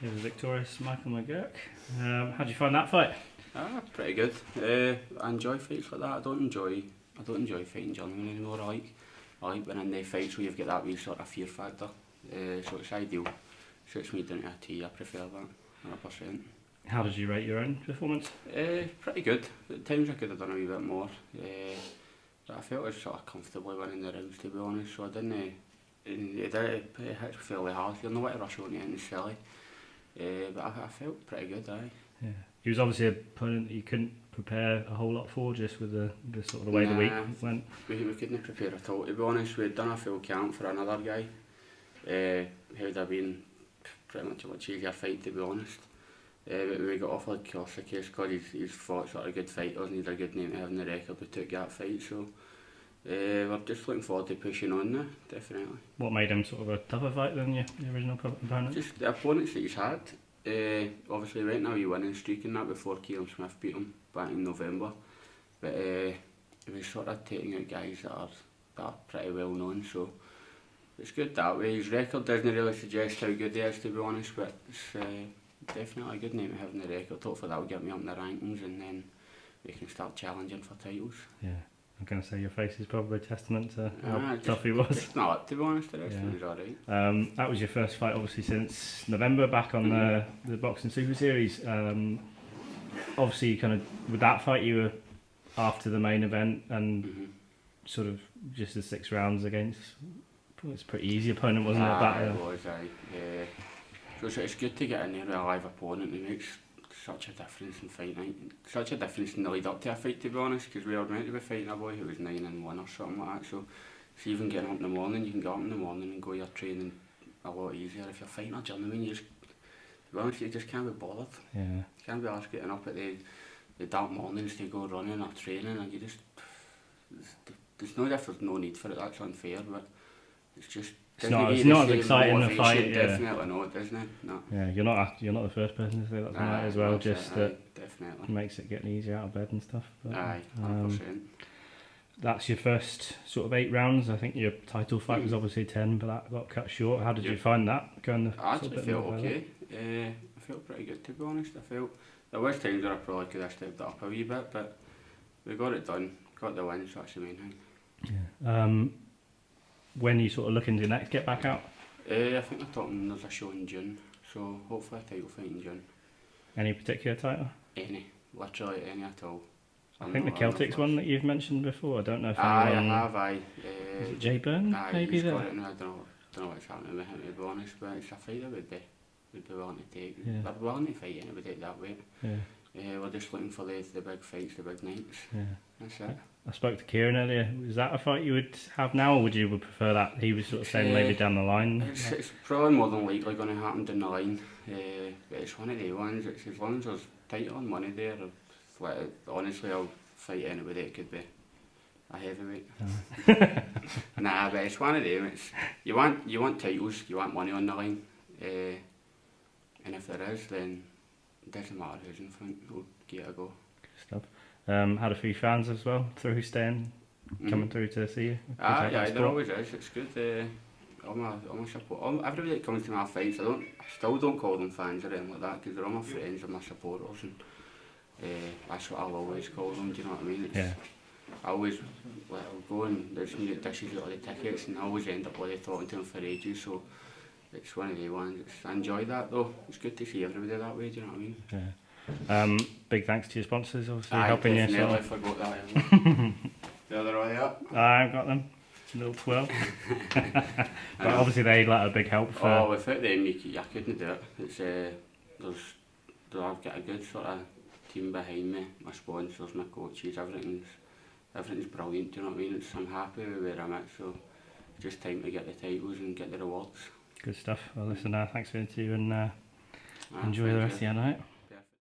He was victorious Michael McGURK. How did you find that fight? Pretty good. I enjoy fights like that. I don't enjoy fighting gentlemen anymore. I like when in the fights where you've got that wee sort of fear factor. So it's ideal. Suits me down to a T. I prefer that 100%. How did you rate your own performance? Pretty good. At times I could have done a wee bit more. But I felt I was sort of comfortably winning the rounds, to be honest. So I didn't. It hit fairly hard. You're not want to rush on anything silly. But I felt pretty good, aye. Yeah. He was obviously an opponent that you couldn't prepare a whole lot for, just with the sort of the way the week went. We couldn't prepare at all, to be honest. We'd done a full camp for another guy. Who would have been pretty much a much easier fight, to be honest. But we got offered KORSAKAS because he's fought sort of good fighters and he's a good name to have in the record. We took that fight, so we're just looking forward to pushing on now, definitely. What made him sort of a tougher fight than your original opponent? Just the opponents that he's had. Obviously went now he winning streak and that before Kieran Smith beat him back in November. But he was sort of taking out guys that are pretty well known, so it's good that way. His record doesn't really suggest how good he is, to be honest, but it's definitely a good name to have in the record. Hopefully that'll get me up in the rankings and then we can start challenging for titles. Yeah, I'm going to say your face is probably a testament to how tough he was. It's not, to be honest, the rest of it was alright. That was your first fight obviously since November, back on the Boxing Super Series. Obviously you kind of, with that fight you were after the main event and sort of just the 6 rounds against, it's a pretty easy opponent, wasn't it? It was, aye. So it's good to get in there with a live opponent. It makes such a difference in fight night, such a difference in the lead up to a fight, to be honest, because we were meant to be fighting a boy who was 9-1 or something like that. So even getting up in the morning, you can get up in the morning and go your training a lot easier. If you're fighting a journeyman, to be honest, you just can't be bothered. Yeah. You can't be asked getting up at the dark mornings to go running or training, and you just, there's no need for it. That's unfair, but it's just. It's not as exciting a fight. Definitely not, isn't it? No. Yeah, you're not the first person to say that tonight as well. Just that definitely makes it getting easier out of bed and stuff. But, aye, 100%. That's your first sort of 8 rounds. I think your title fight was obviously 10, but that got cut short. How did you find that? I actually felt okay. I felt pretty good, to be honest. I felt there was times where I probably could have stepped up a wee bit, but we got it done. Got the win, so that's the main thing. Yeah. When you sort of looking to next get back out? I think they're talking there's a show in June, so hopefully a title fight in June. Any particular title? Any, literally any at all. I think the Celtics one that you've mentioned before. I don't know if anyone... I have. Is it Jay Byrne? Maybe he's got it now. I don't know what's happening with him, to be honest, but it's a fight that would be willing to take. Yeah. They're willing to fight anybody at that weight. Yeah. We're just looking for the big fights, the big nights. Yeah. That's it. I spoke to Kieran earlier. Is that a fight you would have now, or would you prefer that? He was sort of saying maybe down the line. It's probably more than likely going to happen down the line. But it's one of the ones. It's as long as there's title on money there. Honestly, I'll fight anybody. It could be a heavyweight. Nah, but it's one of them. It's you want titles. You want money on the line. And if there is, then it doesn't matter who's in front. We'll give it a go. Good stuff. Had a few fans as well through staying, coming through to see you. Yeah, there always is. It's good. All my support, everybody that comes to my fights, I still don't call them fans or anything like that, because they're all my friends and my supporters, and that's what I'll always call them. Do you know what I mean? I always I'll go and there's me that dishes out all the tickets, and I always end up talking to them for ages. So it's one of the ones. I enjoy that though. It's good to see everybody that way. Do you know what I mean? Yeah. Big thanks to your sponsors, obviously helping you. I forgot that. The other way up. I've got them. Little 12. But obviously they a big help for. Without them I couldn't do it. It's I've got a good sort of team behind me. My sponsors, my coaches, everything's brilliant. Do you know what I mean? I'm happy with where I'm at. So it's just time to get the titles and get the rewards. Good stuff. Well, listen, thanks for the interview and enjoy the rest of your night.